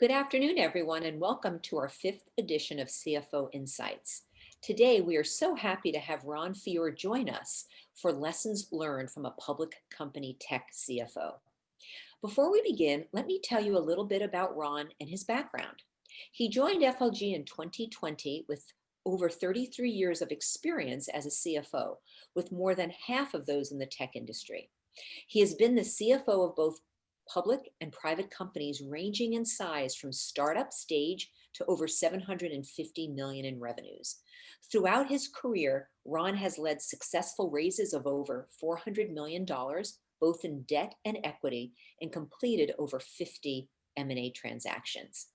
Good afternoon, everyone, and welcome to our fifth edition of CFO Insights. Today, we are so happy to have Ron Fior join us for lessons learned from a public company tech CFO. Before we begin, let me tell you a little bit about Ron and his background. He joined FLG in 2020 with over 33 years of experience as a CFO, with more than half of those in the tech industry. He has been the CFO of both public and private companies ranging in size from startup stage to over 750 million in revenues. Throughout his career, Ron has led successful raises of over $400 million, both in debt and equity, and completed over 50 M&A transactions.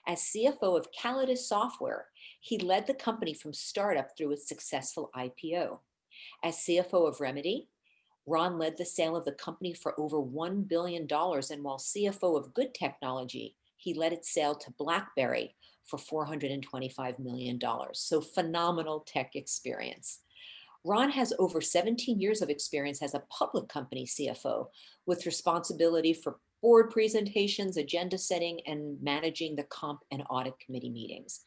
As CFO of Callidus Software, he led the company from startup through its successful IPO. As CFO of Remedy, Ron led the sale of the company for over $1 billion, and while CFO of Good Technology, he led its sale to BlackBerry for $425 million. So phenomenal tech experience. Ron has over 17 years of experience as a public company CFO with responsibility for board presentations, agenda setting, and managing the comp and audit committee meetings.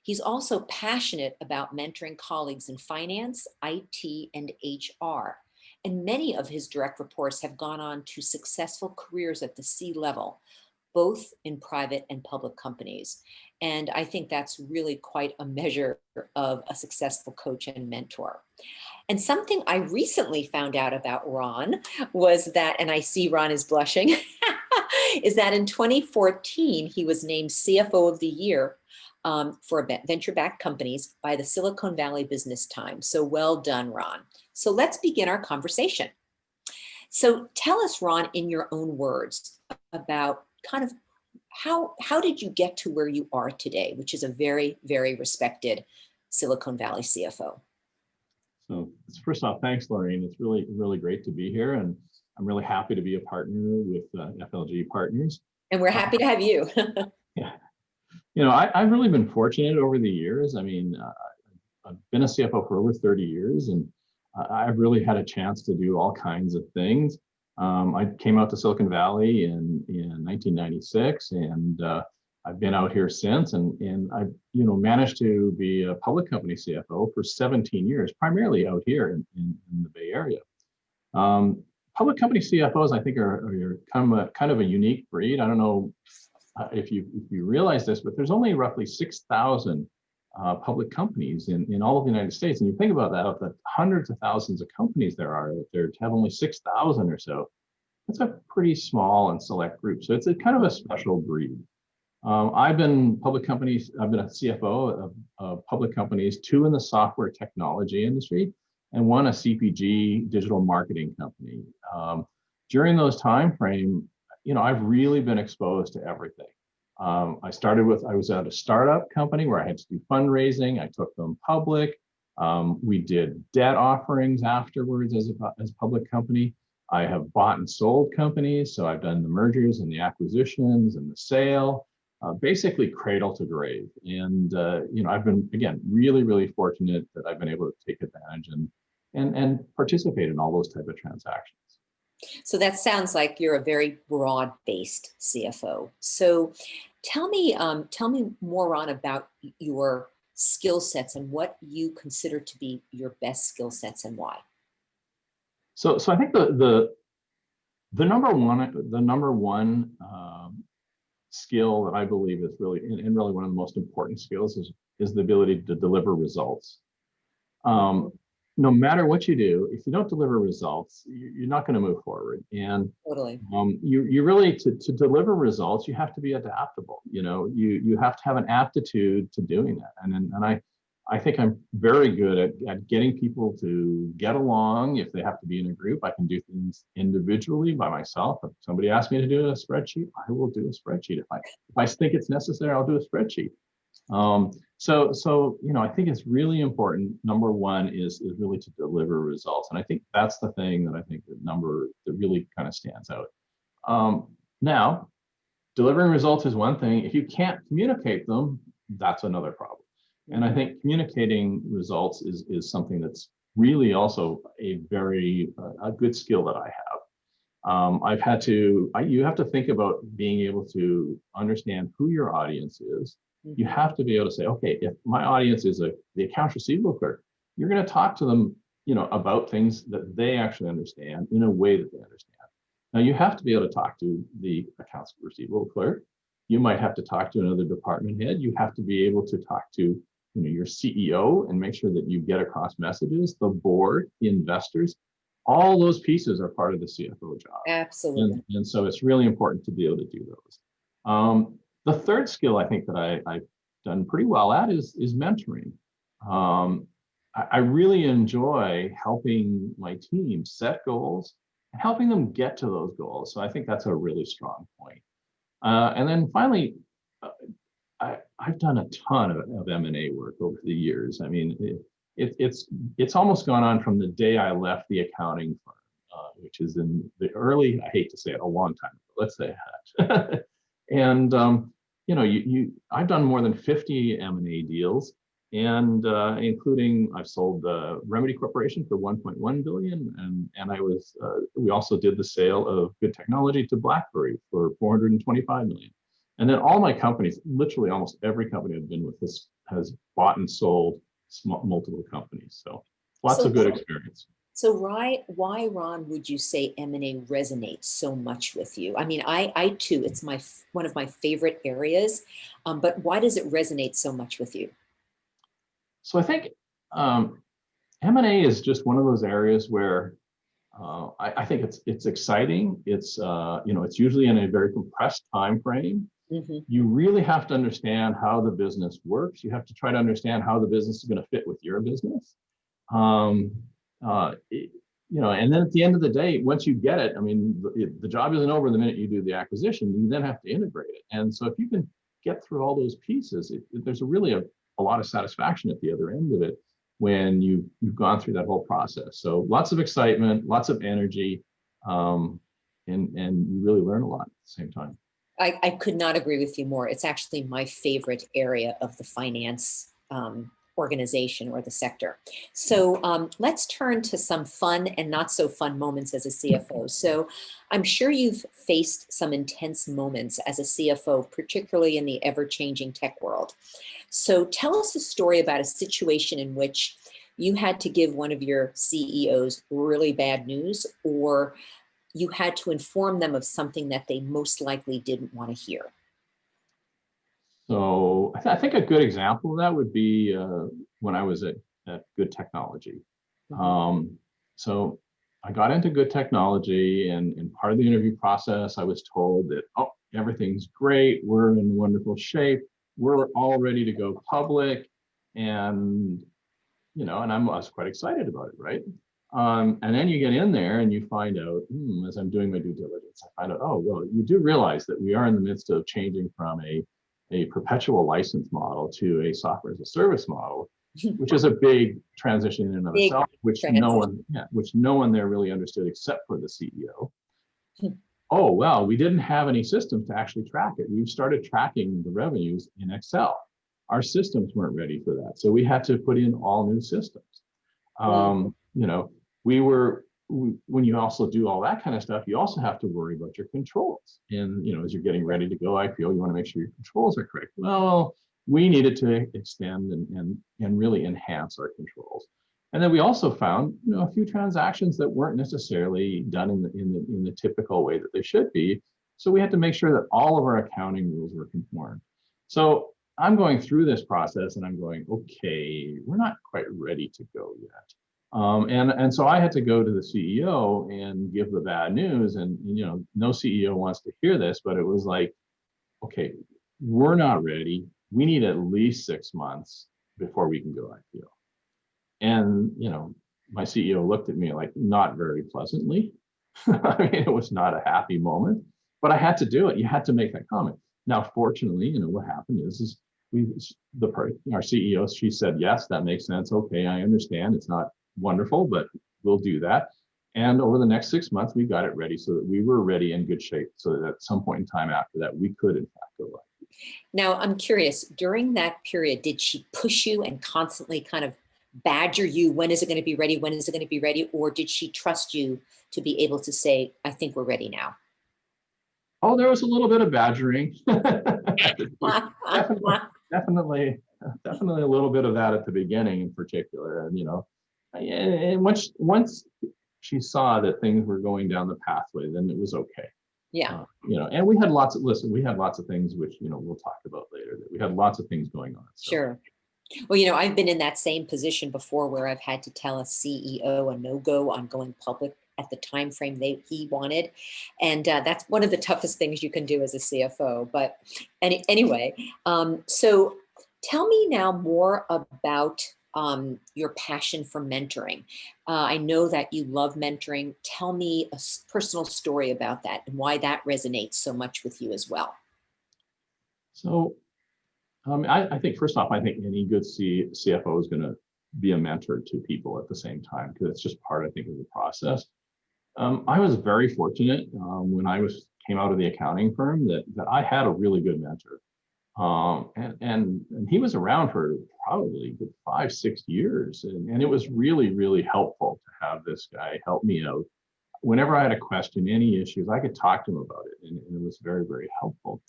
He's also passionate about mentoring colleagues in finance, IT, and HR. And many of his direct reports have gone on to successful careers at the C-level, both in private and public companies. And I think that's really quite a measure of a successful coach and mentor. And something I recently found out about Ron was that, and I see Ron is blushing, is that in 2014, he was named CFO of the Year for venture-backed companies by the Silicon Valley Business Times. So well done, Ron. So let's begin our conversation. So tell us, Ron, in your own words, about kind of how did you get to where you are today, which is a very, very respected Silicon Valley CFO? So first off, thanks, Lorraine. It's really, really great to be here. And I'm really happy to be a partner with FLG Partners. And we're happy to have you. Yeah. You know, I've really been fortunate over the years. I mean, I've been a CFO for over 30 years, and I've really had a chance to do all kinds of things. I came out to Silicon Valley in 1996, and I've been out here since, and I've managed to be a public company CFO for 17 years, primarily out here in the Bay Area. Public company CFOs, I think, are kind of a unique breed. I don't know if you realize this, but there's only roughly 6,000 public companies in all of the United States. And you think about that, of the hundreds of thousands of companies there are out there, to have only 6,000 or so, that's a pretty small and select group. So it's a kind of a special breed. I've been a CFO of public companies, 2 in the software technology industry, and 1 a CPG digital marketing company. During those time frame, I've really been exposed to everything. I was at a startup company where I had to do fundraising. I took them public. We did debt offerings afterwards as a public company. I have bought and sold companies. So I've done the mergers and the acquisitions and the sale, basically cradle to grave. And, I've been, again, really, really fortunate that I've been able to take advantage and participate in all those type of transactions. So that sounds like you're a very broad-based CFO. So tell me more, Ron, about your skill sets and what you consider to be your best skill sets and why. So I think the number one skill that I believe is really one of the most important skills is the ability to deliver results. No matter what you do, if you don't deliver results, you're not going to move forward. And totally, you really to deliver results, you have to be adaptable. You have to have an aptitude to doing that. And I think I'm very good at getting people to get along. If they have to be in a group, I can do things individually by myself. If somebody asks me to do a spreadsheet, I will do a spreadsheet. If I think it's necessary, I'll do a spreadsheet. So I think it's really important. Number one is really to deliver results, and I think that's the thing that I think that really kind of stands out. Now, delivering results is one thing. If you can't communicate them, that's another problem. And I think communicating results is something that's really also a very good skill that I have. You have to think about being able to understand who your audience is. You Mhm. have to be able to say, okay, if my audience is the accounts receivable clerk, you're going to talk to them, about things that they actually understand in a way that they understand. Now you have to be able to talk to the accounts receivable clerk. You might have to talk to another department head. You have to be able to talk to, your CEO and make sure that you get across messages, the board, the investors. All those pieces are part of the CFO job. Absolutely. And so it's really important to be able to do those. The third skill I think that I've done pretty well at is mentoring. I really enjoy helping my team set goals and helping them get to those goals. So I think that's a really strong point. And then finally, uh, I've done a ton of M&A work over the years. I mean, it's almost gone on from the day I left the accounting firm, which is in the early, I hate to say it, a long time ago, let's say that. And I've done more than 50 M&A deals, and including I've sold Remedy Corporation for 1.1 billion, and we also did the sale of Good Technology to BlackBerry for 425 million. And then all my companies, literally almost every company I've been with, has bought and sold multiple companies. So lots So, of good experience. so why, Ron, would you say M&A resonates so much with you? I mean, I too, it's one of my favorite areas, but why does it resonate so much with you? So I think M&A is just one of those areas where I think it's exciting. It's usually in a very compressed time frame. Hmm. You really have to understand how the business works. You have to try to understand how the business is going to fit with your business. Um, and then at the end of the day, once you get it, I mean, the job isn't over the minute you do the acquisition. You then have to integrate it. And so if you can get through all those pieces, there's really a lot of satisfaction at the other end of it when you've gone through that whole process. So lots of excitement, lots of energy, and you really learn a lot at the same time. I could not agree with you more. It's actually my favorite area of the finance organization or the sector. So let's turn to some fun and not so fun moments as a CFO. So I'm sure you've faced some intense moments as a CFO, particularly in the ever-changing tech world. So tell us a story about a situation in which you had to give one of your CEOs really bad news, or you had to inform them of something that they most likely didn't want to hear. So I think a good example of that would be when I was at Good Technology. Mhm. So I got into Good Technology, and part of the interview process, I was told that, oh, everything's great. We're in wonderful shape. We're all ready to go public. And, and I was quite excited about it, right? And then you get in there and you find out, as I'm doing my due diligence, I find out, oh, well, you do realize that we are in the midst of changing from a perpetual license model to a software as a service model, which is a big transition in and of Big itself, which transition. no one there really understood except for the CEO. Oh, well, we didn't have any systems to actually track it. We started tracking the revenues in Excel. Our systems weren't ready for that. So we had to put in all new systems. Wow. You know, when you also do all that kind of stuff, you also have to worry about your controls. And, as you're getting ready to go IPO, you want to make sure your controls are correct. Well, we needed to extend and really enhance our controls. And then we also found, a few transactions that weren't necessarily done in the typical way that they should be. So we had to make sure that all of our accounting rules were conformed. So I'm going through this process and I'm going, okay, we're not quite ready to go yet. And so I had to go to the CEO and give the bad news. And no CEO wants to hear this, but it was like, okay, we're not ready. We need at least 6 months before we can go IPO. And my CEO looked at me like not very pleasantly. I mean, it was not a happy moment, but I had to do it. You had to make that comment. Now, fortunately, what happened is our CEO, she said, yes, that makes sense. Okay, I understand. It's not wonderful, but we'll do that. And over the next 6 months, we got it ready so that we were ready in good shape. So that at some point in time after that, we could in fact go live. Now, I'm curious, during that period, did she push you and constantly kind of badger you? When is it going to be ready? When is it going to be ready? Or did she trust you to be able to say, I think we're ready now? Oh, there was a little bit of badgering. definitely, definitely, definitely a little bit of that at the beginning in particular. And, and once she saw that things were going down the pathway, then it was okay. Yeah, And we had we had lots of things which, we'll talk about later, that we had lots of things going on. So. sure. Well, I've been in that same position before where I've had to tell a CEO a no-go on going public at the time frame he wanted. And that's one of the toughest things you can do as a CFO. But anyway, so tell me now more about your passion for mentoring. I know that you love mentoring. Tell me a personal story about that and why that resonates so much with you as well. So I think first off, I think any good CFO is going to be a mentor to people at the same time, because it's just part, I think, of the process. I was very fortunate when I came out of the accounting firm that I had a really good mentor, and he was around for probably 5-6 years, and it was really, really helpful to have this guy help me out. Whenever I had a question, any issues, I could talk to him about it, and it was very, very helpful.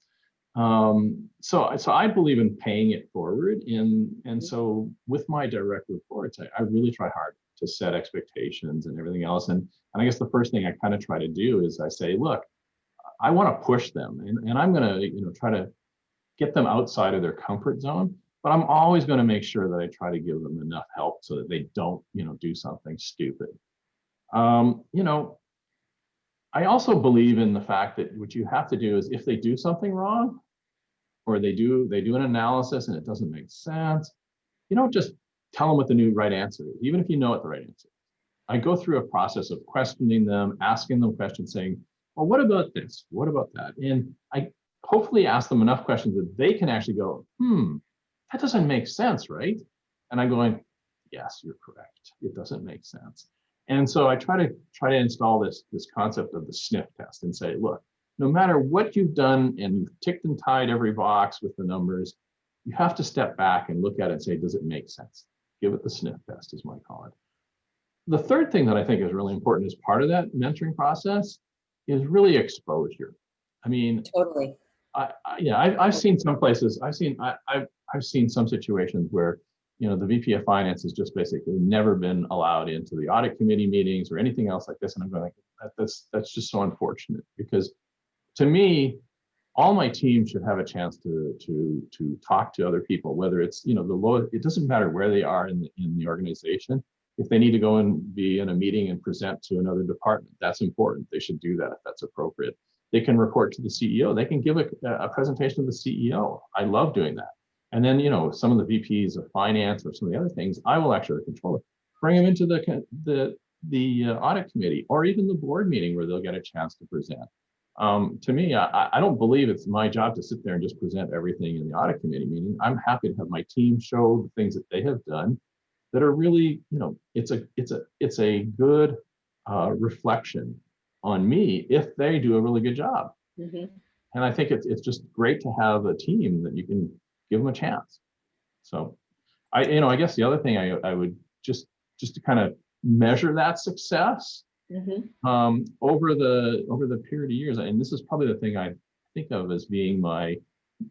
So I believe in paying it forward. And so with my direct reports, I really try hard to set expectations and everything else. And I guess the first thing I kind of try to do is I say, look, I want to push them, and I'm going to, try to get them outside of their comfort zone, but I'm always going to make sure that I try to give them enough help so that they don't, do something stupid. Um, you know, I also believe in the fact that what you have to do is, if they do something wrong, or they do an analysis and it doesn't make sense, you don't just tell them what the new right answer is, even if you know what the right answer is. I go through a process of questioning them, asking them questions, saying, well, what about this? What about that? And I hopefully ask them enough questions that they can actually go, that doesn't make sense, right? And I'm going, yes, you're correct. It doesn't make sense. And so I try to install this concept of the sniff test and say, look, no matter what you've done and you've ticked and tied every box with the numbers, you have to step back and look at it and say, does it make sense? Give it the sniff test, as I call it. The third thing that I think is really important as part of that mentoring process is really exposure. I mean, Totally. I've seen some places. I've seen some situations where, the VP of Finance has just basically never been allowed into the audit committee meetings or anything else like this, and I'm going, that's just so unfortunate, because to me, all my team should have a chance to talk to other people, whether it's, the low. It doesn't matter where they are in the organization. If they need to go and be in a meeting and present to another department, that's important. They should do that if that's appropriate. They can report to the CEO. They can give a presentation to the CEO. I love doing that. And then, some of the VPs of finance or some of the other things, I will actually control it. Bring them into the audit committee or even the board meeting where they'll get a chance to present. To me, I don't believe it's my job to sit there and just present everything in the audit committee meeting. I'm happy to have my team show the things that they have done that are really, it's a good reflection on me if they do a really good job. Mm-hmm. And I think it's just great to have a team that you can give them a chance. So I guess the other thing I would just to kind of measure that success over the period of years, and this is probably the thing I think of as being my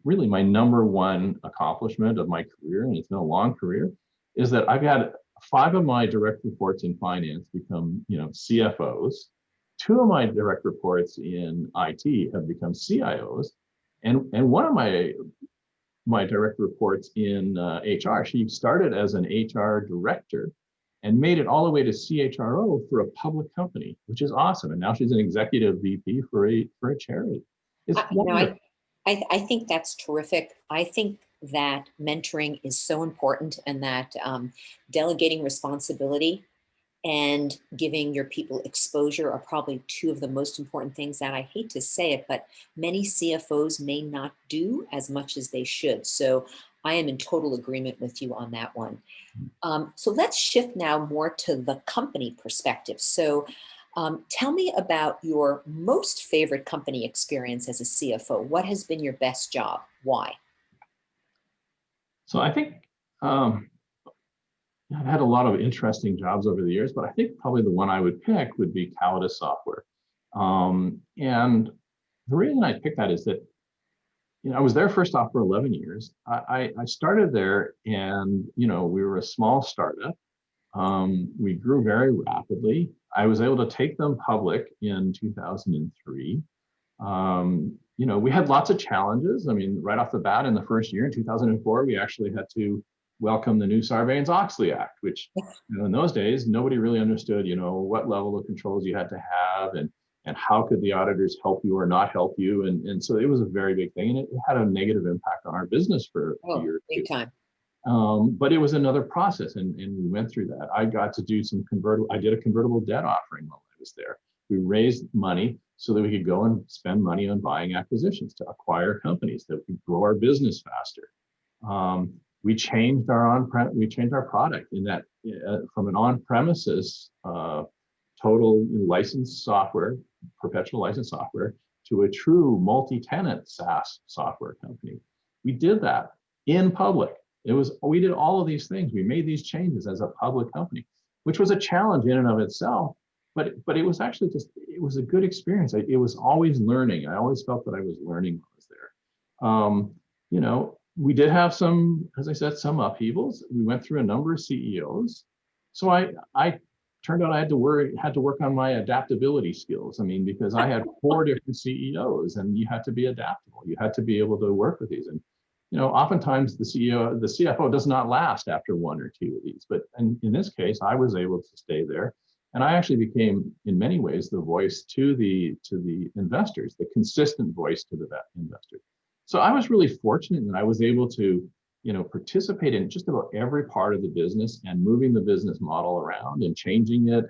number one accomplishment of my career, and it's been a long career, is that I've had 5 of my direct reports in finance become, CFOs. 2 of my direct reports in IT have become CIOs, and one of my direct reports in HR, she started as an HR director and made it all the way to CHRO for a public company, which is awesome. And now she's an executive VP for a charity. It's wonderful. I think that's terrific. I think that mentoring is so important, and that delegating responsibility and giving your people exposure are probably 2 of the most important things that, I hate to say it, but many CFOs may not do as much as they should. So I am in total agreement with you on that one. So let's shift now more to the company perspective. So tell me about your most favorite company experience as a CFO. What has been your best job? Why? So I think I've had a lot of interesting jobs over the years, but I think probably the one I would pick would be Callidus Software. And the reason I picked that is that, I was there first off for 11 years. I started there and, we were a small startup. We grew very rapidly. I was able to take them public in 2003. We had lots of challenges. I mean, right off the bat in the first year in 2004, we actually had to welcome the new Sarbanes-Oxley Act, which, in those days, nobody really understood, what level of controls you had to have and how could the auditors help you or not help you. And so it was a very big thing, and it had a negative impact on our business for a Oh, year or two. big time. But it was another process, and we went through that. I got to do some I did a convertible debt offering while I was there. We raised money so that we could go and spend money on buying acquisitions to acquire companies that would grow our business faster. We changed our product in that from an on-premises total licensed software, perpetual license software, to a true multi-tenant SaaS software company. We did that in public. We did all of these things. We made these changes as a public company, which was a challenge in and of itself. But it was actually it was a good experience. It was always learning. I always felt that I was learning when I was there. We did have some, as I said, some upheavals. We went through a number of CEOs. So I turned out I had to work on my adaptability skills. I mean, because I had 4 different CEOs, and you had to be adaptable. You had to be able to work with these. And oftentimes the CFO does not last after 1 or 2 of these. But in this case, I was able to stay there. And I actually became, in many ways, the voice to the investors, the consistent voice to the investors. So I was really fortunate that I was able to, participate in just about every part of the business and moving the business model around and changing it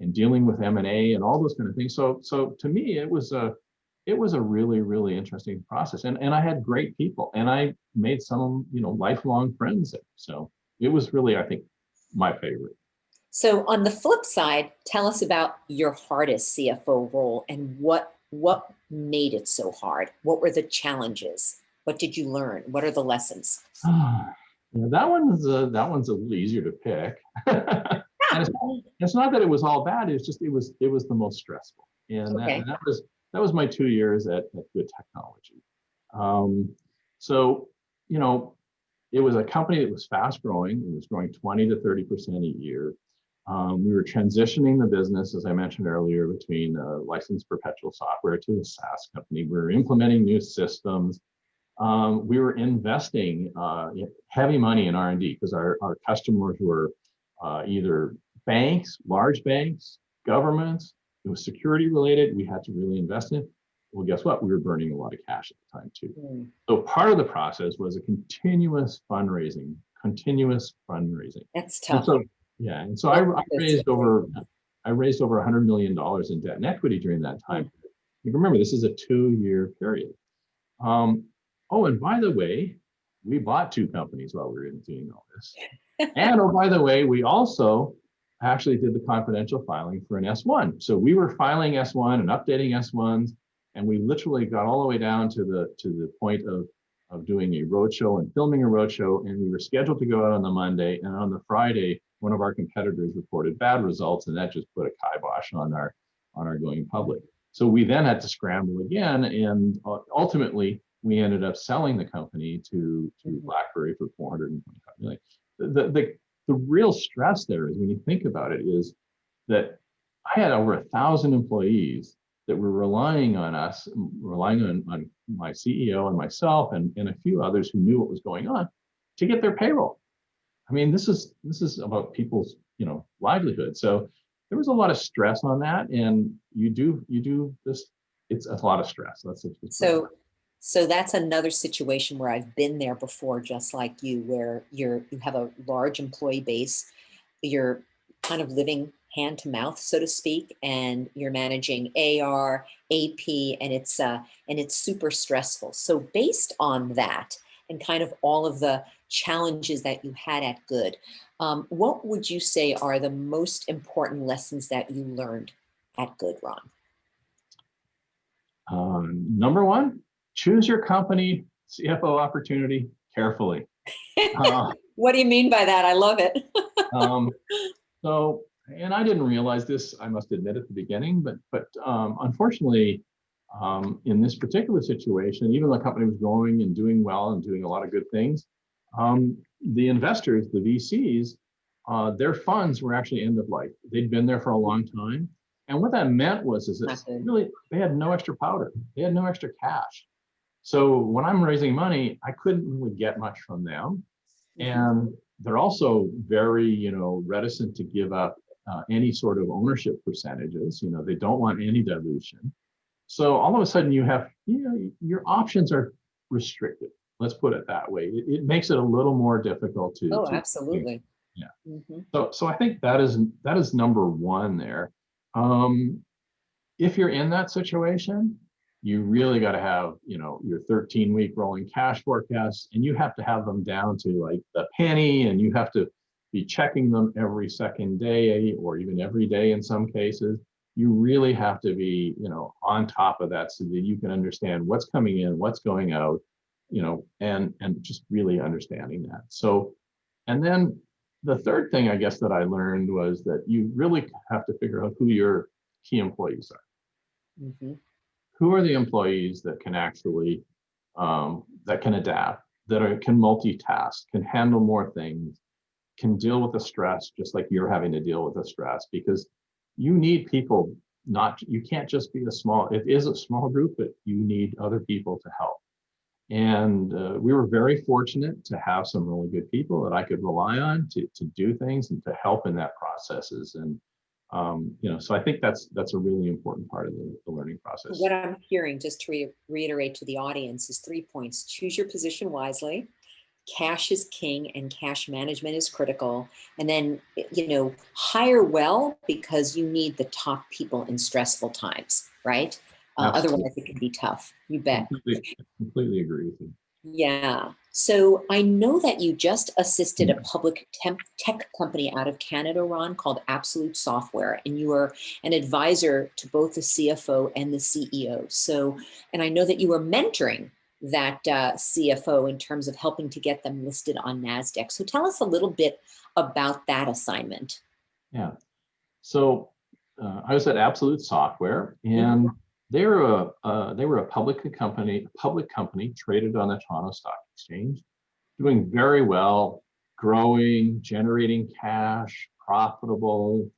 and dealing with M&A and all those kind of things. So to me, it was a really, really interesting process. And I had great people, and I made some, lifelong friends there. So it was really, I think, my favorite. So on the flip side, tell us about your hardest CFO role and what made it so hard. What were the challenges? What did you learn? What are the lessons? That one's a little easier to pick. And it's not that it was all bad. It's just it was the most stressful, and Okay. that was my 2 years at Good Technology. So it was a company that was fast growing. It was growing 20 to 30% a year. We were transitioning the business, as I mentioned earlier, between licensed perpetual software to a SaaS company. We were implementing new systems. We were investing heavy money in R&D because our customers were either banks, large banks, governments. It was security related. We had to really invest in it. Well, guess what? We were burning a lot of cash at the time too. Mm. So part of the process was a continuous fundraising. That's tough. And so I raised over $100 million in debt and equity during that time. You remember, this is a 2-year period. And by the way, we bought 2 companies while we were doing all this. And by the way, we also actually did the confidential filing for an S1. So we were filing S1 and updating S1s, and we literally got all the way down to the point of doing a roadshow and filming a roadshow. And we were scheduled to go out on the Monday, and on the Friday, one of our competitors reported bad results, and that just put a kibosh on our going public. So we then had to scramble again, and ultimately we ended up selling the company to BlackBerry for $425 million. The real stress there is, when you think about it, is that I had over 1,000 employees that were relying on my CEO and myself and a few others who knew what was going on to get their payroll. I mean, this is about people's livelihood. So there was a lot of stress on that, and you do this. It's a lot of stress. So that's another situation where I've been there before, just like you, where you have a large employee base, you're kind of living hand to mouth, so to speak, and you're managing AR, AP, and it's super stressful. So based on that, and kind of all of the challenges that you had at Good, what would you say are the most important lessons that you learned at Good, Ron? Number 1, choose your company CFO opportunity carefully. What do you mean by that? I love it. Um, so, and I didn't realize this, I must admit at the beginning, but unfortunately, in this particular situation, even though the company was growing and doing well and doing a lot of good things, the investors, the VCs, their funds were actually end of life. They'd been there for a long time. And what that meant was is that Not good. really they had no extra powder. They had no extra cash. So when I'm raising money, I couldn't really get much from them. Mhm. And they're also very, reticent to give up any sort of ownership percentages. They don't want any dilution. So all of a sudden you have, your options are restricted. Let's put it that way. It makes it a little more difficult Oh, to absolutely. yeah. Hmm. So I think that is number one there. Um, if you're in that situation, you really got to have, your 13-week rolling cash forecasts, and you have to have them down to like the penny, and you have to be checking them every second day or even every day in some cases. You really have to be, on top of that so that you can understand what's coming in, what's going out, and just really understanding that. So, and then the third thing I guess that I learned was that you really have to figure out who your key employees are. Hmm. Who are the employees that can actually that can adapt, can multitask, can handle more things, can deal with the stress just like you're having to deal with the stress, because you need people. Not, you can't just be it is a small group, but you need other people to help. And we were very fortunate to have some really good people that I could rely on to do things and to help in that processes. And so I think that's a really important part of the learning process. What I'm hearing, just to reiterate to the audience, is 3 points. Choose your position wisely. Cash is king and cash management is critical. And then, hire well because you need the top people in stressful times, right? Absolutely, Otherwise, it can be tough. You bet. completely agree with you. Yeah. So I know that you just assisted a public tech company out of Canada, Ron, called Absolute Software, and you were an advisor to both the CFO and the CEO. So, and I know that you were mentoring that CFO in terms of helping to get them listed on NASDAQ. So tell us a little bit about that assignment. Yeah. So I was at Absolute Software, Mhm. and they were a public company traded on the Toronto Stock Exchange, doing very well, growing, generating cash, profitable,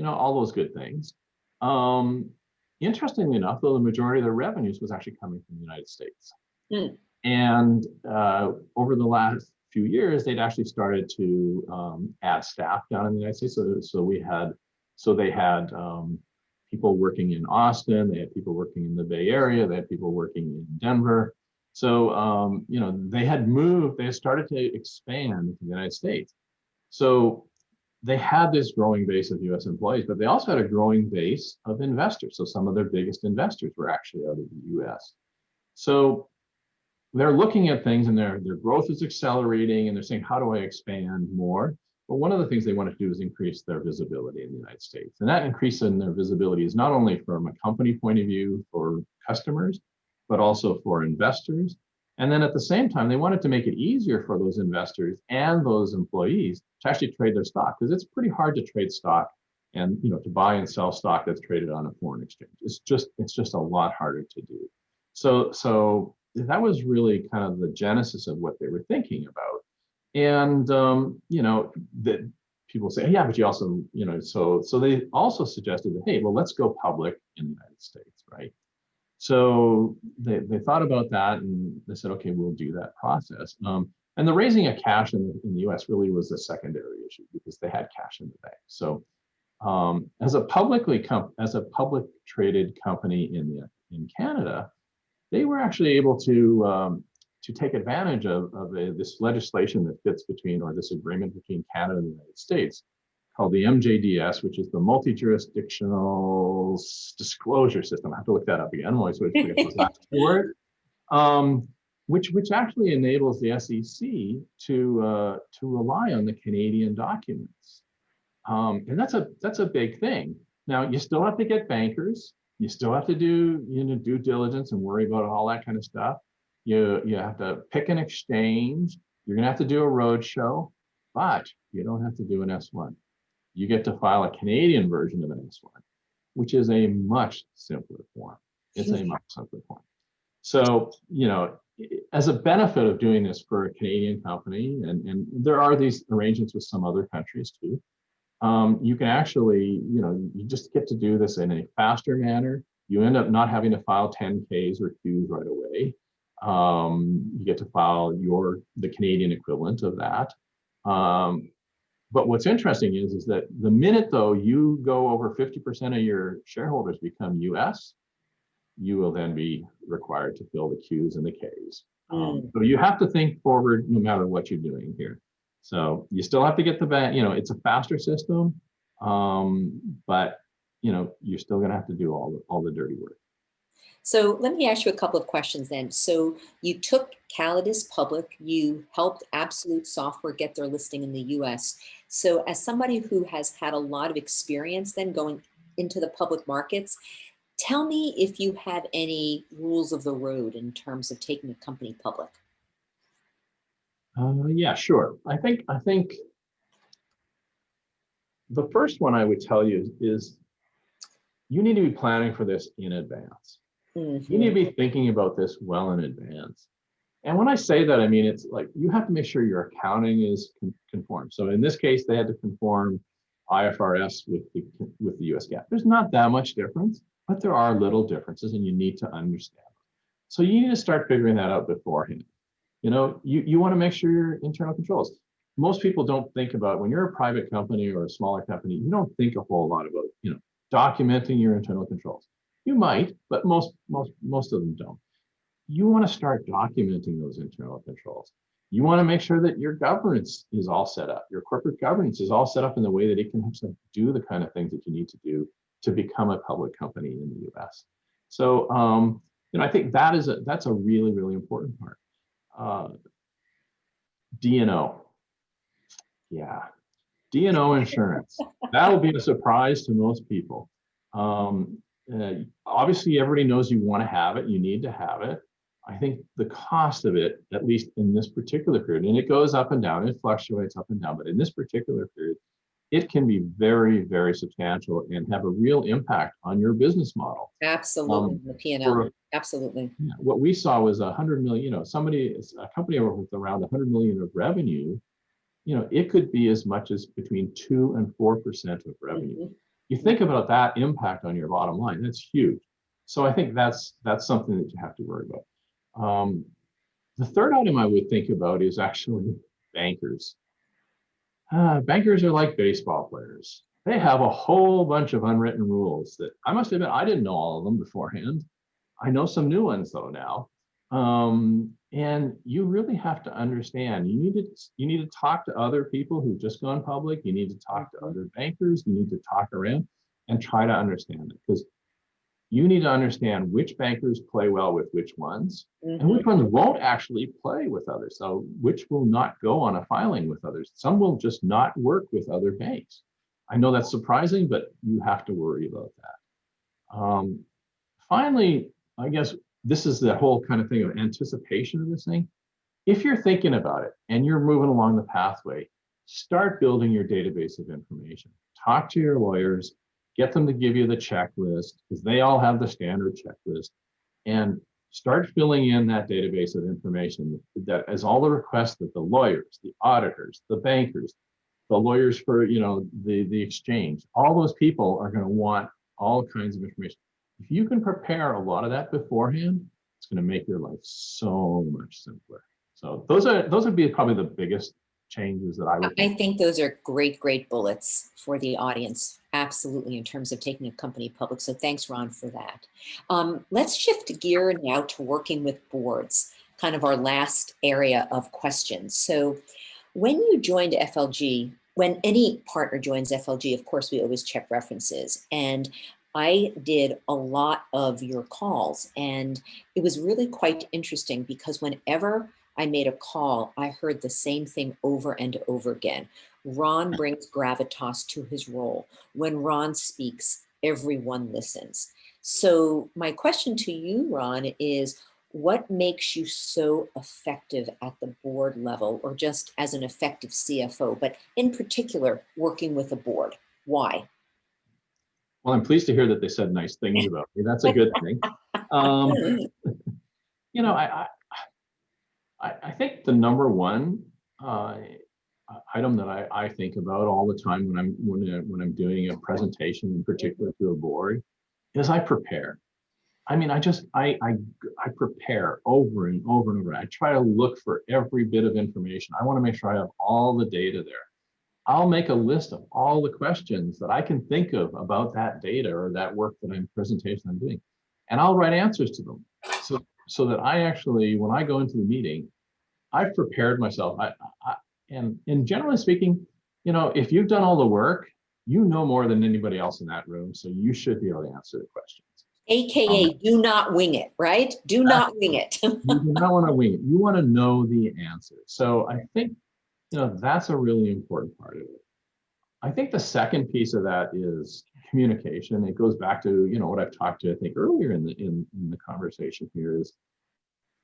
all those good things. Um, Interestingly enough, though, the majority of their revenues was actually coming from the United States. Mm. And over the last few years, they'd actually started to add staff down in the United States. So they had people working in Austin, they had people working in the Bay Area, they had people working in Denver. So they had started to expand into the United States. So they had this growing base of U.S. employees, but they also had a growing base of investors. So some of their biggest investors were actually out of the U.S. So they're looking at things, and their growth is accelerating, and they're saying, how do I expand more? But one of the things they want to do is increase their visibility in the United States. And that increase in their visibility is not only from a company point of view for customers, but also for investors. And then at the same time, they wanted to make it easier for those investors and those employees to actually trade their stock, because it's pretty hard to trade stock and to buy and sell stock that's traded on a foreign exchange. It's just a lot harder to do. So that was really kind of the genesis of what they were thinking about. And that people say, yeah, but you also, so they also suggested that, hey, well, let's go public in the United States, right? So they thought about that, and they said, okay, we'll do that process. And the raising of cash in the US really was a secondary issue because they had cash in the bank. So as a public traded company in Canada, they were actually able to take advantage of this legislation that fits between, or this agreement between Canada and the United States, called the MJDS, which is the Multi-Jurisdictional Disclosure System. I have to look that up again. I'm always waiting for those last two words. Which actually enables the SEC to rely on the Canadian documents. And that's a big thing. Now, you still have to get bankers. You still have to do due diligence and worry about all that kind of stuff. You have to pick an exchange. You're going to have to do a road show. but you don't have to do an S1. You get to file a Canadian version of an S1, which is a much simpler form. It's a much simpler form. So, as a benefit of doing this for a Canadian company, and there are these arrangements with some other countries too, you can actually, you just get to do this in a faster manner. You end up not having to file 10Ks or Qs right away. You get to file the Canadian equivalent of that. But what's interesting is that the minute though you go over 50% of your shareholders become US, you will then be required to fill the Qs and the Ks. So you have to think forward no matter what you're doing here. So you still have to get the bank, it's a faster system, but you're still going to have to do all the dirty work. So let me ask you a couple of questions then. So you took Callidus public, you helped Absolute Software get their listing in the US. So as somebody who has had a lot of experience then going into the public markets, tell me if you have any rules of the road in terms of taking a company public. Yeah, sure. I think the first one I would tell you is you need to be planning for this in advance. You need to be thinking about this well in advance. And when I say that, I mean, it's like you have to make sure your accounting is conformed. So in this case, they had to conform IFRS with the US GAAP. There's not that much difference, but there are little differences and you need to understand. So you need to start figuring that out beforehand. You want to make sure your internal controls. Most people don't think about, when you're a private company or a smaller company, you don't think a whole lot about, documenting your internal controls. You might, but most of them don't. You want to start documenting those internal controls. You want to make sure that your governance is all set up. Your corporate governance is all set up in the way that it can do the kind of things that you need to do to become a public company in the US. So, I think that's a really, really important part. D&O. Yeah. D&O insurance. That'll be a surprise to most people. Obviously, everybody knows you want to have it. You need to have it. I think the cost of it, at least in this particular period, and it goes up and down, it fluctuates up and down, but in this particular period, it can be very, very substantial and have a real impact on your business model. Absolutely, the P&L. Absolutely. What we saw was 100 million, a company with around 100 million of revenue, it could be as much as between 2 and 4% of revenue. You think about that impact on your bottom line, that's huge. So I think that's something that you have to worry about. The third item I would think about is actually bankers. Bankers are like baseball players. They have a whole bunch of unwritten rules that I must admit, I didn't know all of them beforehand. I know some new ones though now. And you really have to understand, you need to talk to other people who've just gone public. You need to talk to other bankers. You need to talk around and try to understand it, because you need to understand which bankers play well with which ones and which ones won't actually play with others. So which will not go on a filing with others. Some will just not work with other banks. I know that's surprising, but you have to worry about that. Finally, I guess this is the whole kind of thing of anticipation of this thing. If you're thinking about it and you're moving along the pathway, start building your database of information. Talk to your lawyers, get them to give you the checklist, because they all have the standard checklist, and start filling in that database of information that is all the requests that the lawyers, the auditors, the bankers, the lawyers for the exchange, all those people are going to want all kinds of information. If you can prepare a lot of that beforehand, it's going to make your life so much simpler. So those would be probably the biggest changes that I would think. I think those are great bullets for the audience. Absolutely, in terms of taking a company public. So thanks, Ron, for that. Let's shift gear now to working with boards, kind of our last area of questions. So when you joined FLG, when any partner joins FLG, of course, we always check references. And I did a lot of your calls, and it was really quite interesting because whenever I made a call, I heard the same thing over and over again. Ron brings gravitas to his role. When Ron speaks, everyone listens. So my question to you, Ron, is What makes you so effective at the board level or just as an effective CFO, but in particular, working with a board? Why? Well, I'm pleased to hear that they said nice things about me. That's a good thing. Um, you know, I think the number one uh, item that I think about all the time when I'm doing a presentation, in particular to a board, is I prepare. I mean, I prepare over and over and over. I try to look for every bit of information. I want to make sure I have all the data there. I'll make a list of all the questions that I can think of about that data or that work that I'm doing, and I'll write answers to them. So that I actually, when I go into the meeting, I've prepared myself. And generally speaking, if you've done all the work, you know more than anybody else in that room, so you should be able to answer the questions. AKA, do not wing it, right? Do not wing it. You do not want to wing it. You want to know the answer. So I think, that's a really important part of it. I think the second piece of that is communication. It goes back to, what I've talked to, I think, earlier in the conversation here is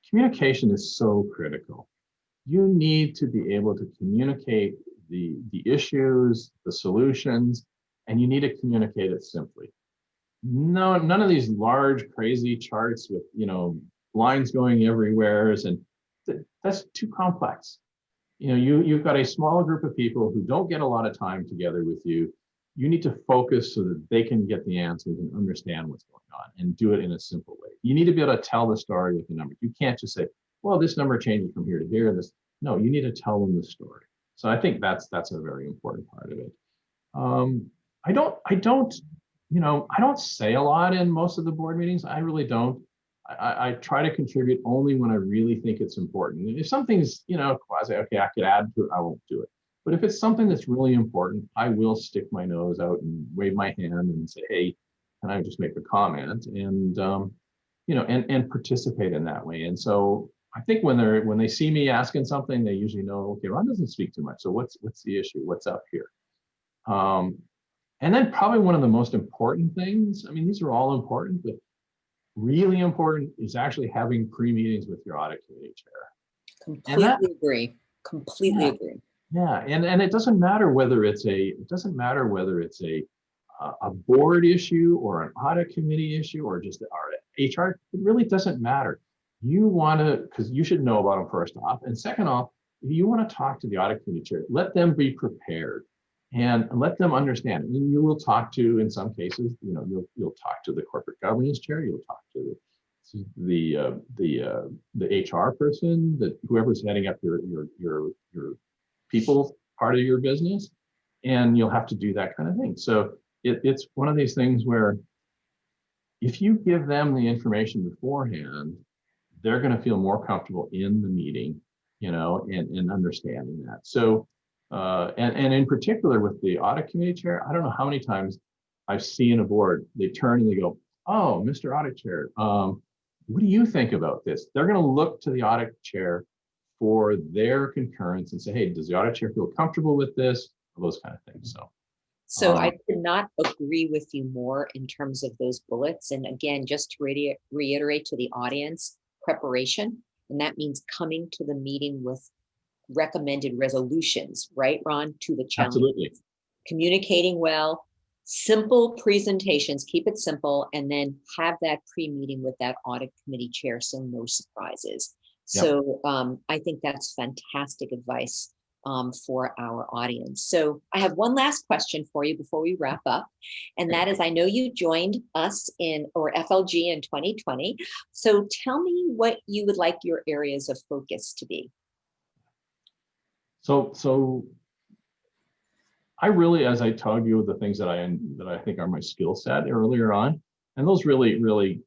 communication is so critical. You need to be able to communicate the issues, the solutions, and you need to communicate it simply. No, none of these large, crazy charts with, lines going everywhere, and that's too complex. You've got a small group of people who don't get a lot of time together with you. You need to focus so that they can get the answers and understand what's going on and do it in a simple way. You need to be able to tell the story with the numbers. You can't just say, well, this number changes from here to here. No, you need to tell them the story. So I think that's a very important part of it. I don't say a lot in most of the board meetings. I really don't. I try to contribute only when I really think it's important. If something's, quasi, okay, I could add to it, I won't do it. But if it's something that's really important, I will stick my nose out and wave my hand and say, hey, can I just make a comment? And, and participate in that way. And so I think when they see me asking something, they usually know, okay, Ron doesn't speak too much. So what's the issue? What's up here? And then probably one of the most important things, I mean, these are all important, but really important is actually having pre-meetings with your audit committee chair. Completely agree. Completely agree. Yeah, and it doesn't matter whether it's a board issue or an audit committee issue or just our HR. It really doesn't matter. You want to, because you should know about them first off, and second off, if you want to talk to the audit committee chair, let them be prepared and let them understand. And you will talk to, in some cases, you'll talk to the corporate governance chair, you'll talk to the HR person, that whoever's heading up your people part of your business, and you'll have to do that kind of thing. So it's one of these things where if you give them the information beforehand, they're going to feel more comfortable in the meeting, and understanding that. So, and in particular with the audit committee chair, I don't know how many times I've seen a board, they turn and they go, oh, Mr. Audit Chair, what do you think about this? They're going to look to the audit chair for their concurrence and say, hey, does the audit chair feel comfortable with this? Those kind of things. So I could not agree with you more in terms of those bullets. And again, just to reiterate to the audience, preparation, and that means coming to the meeting with recommended resolutions, right, Ron, to the challenge. Absolutely. Communicating well, simple presentations, keep it simple, and then have that pre-meeting with that audit committee chair, so no surprises. Yep. So I think that's fantastic advice for our audience. So I have one last question for you before we wrap up. And that is, I know you joined us or FLG in 2020. So tell me what you would like your areas of focus to be. So I really, as I told you, the things that I think are my skill set earlier on, and those really,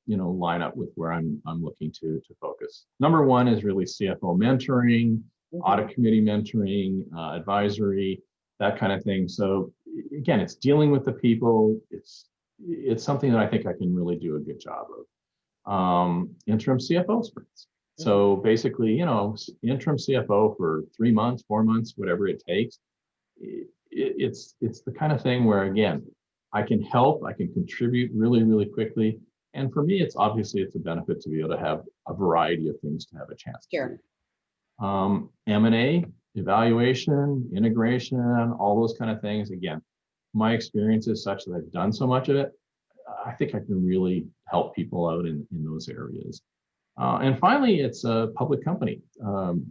line up with where I'm looking to focus. Number one is really CFO mentoring, audit committee mentoring, advisory, that kind of thing. So again, it's dealing with the people. It's something that I think I can really do a good job of. Interim CFO sprints. So basically, interim CFO for 3 months, 4 months, whatever it takes. It's the kind of thing where, again, I can help, I can contribute really, really quickly, And for me, it's a benefit to be able to have a variety of things to have a chance to Sure. do. M&A, evaluation, integration, all those kind of things. Again, my experience is such that I've done so much of it. I think I can really help people out in those areas. And finally, it's a public company.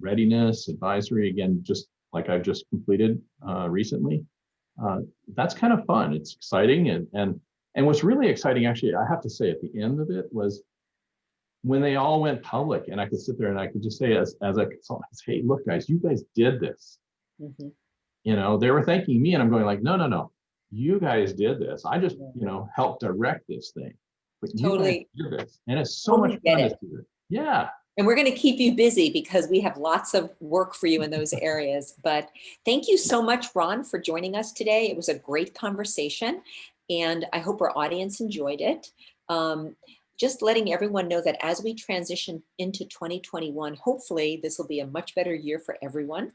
Readiness, advisory, again, just like I've just completed recently. That's kind of fun. It's exciting. And what's really exciting, actually, I have to say at the end of it was when they all went public and I could sit there and I could just say as a consultant, hey, look, guys, you guys did this. Mm-hmm. You know, they were thanking me and I'm going like, no, you guys did this. I just, helped direct this thing, but you guys Totally, did this. And it's so much totally get fun to it. do it. Yeah. And we're going to keep you busy because we have lots of work for you in those areas. But thank you so much, Ron, for joining us today. It was a great conversation, and I hope our audience enjoyed it. Just letting everyone know that as we transition into 2021, hopefully this will be a much better year for everyone.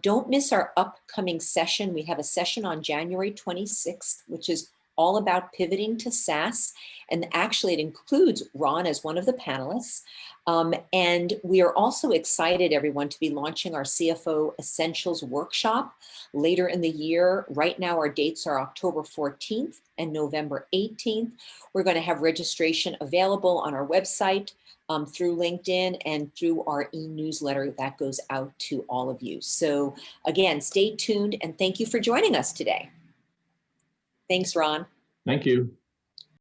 Don't miss our upcoming session. We have a session on January 26th, which is all about pivoting to SaaS. And actually, it includes Ron as one of the panelists. And we are also excited, everyone, to be launching our CFO Essentials Workshop later in the year. Right now, our dates are October 14th and November 18th. We're going to have registration available on our website, through LinkedIn and through our e-newsletter that goes out to all of you. So again, stay tuned and thank you for joining us today. Thanks, Ron. Thank you.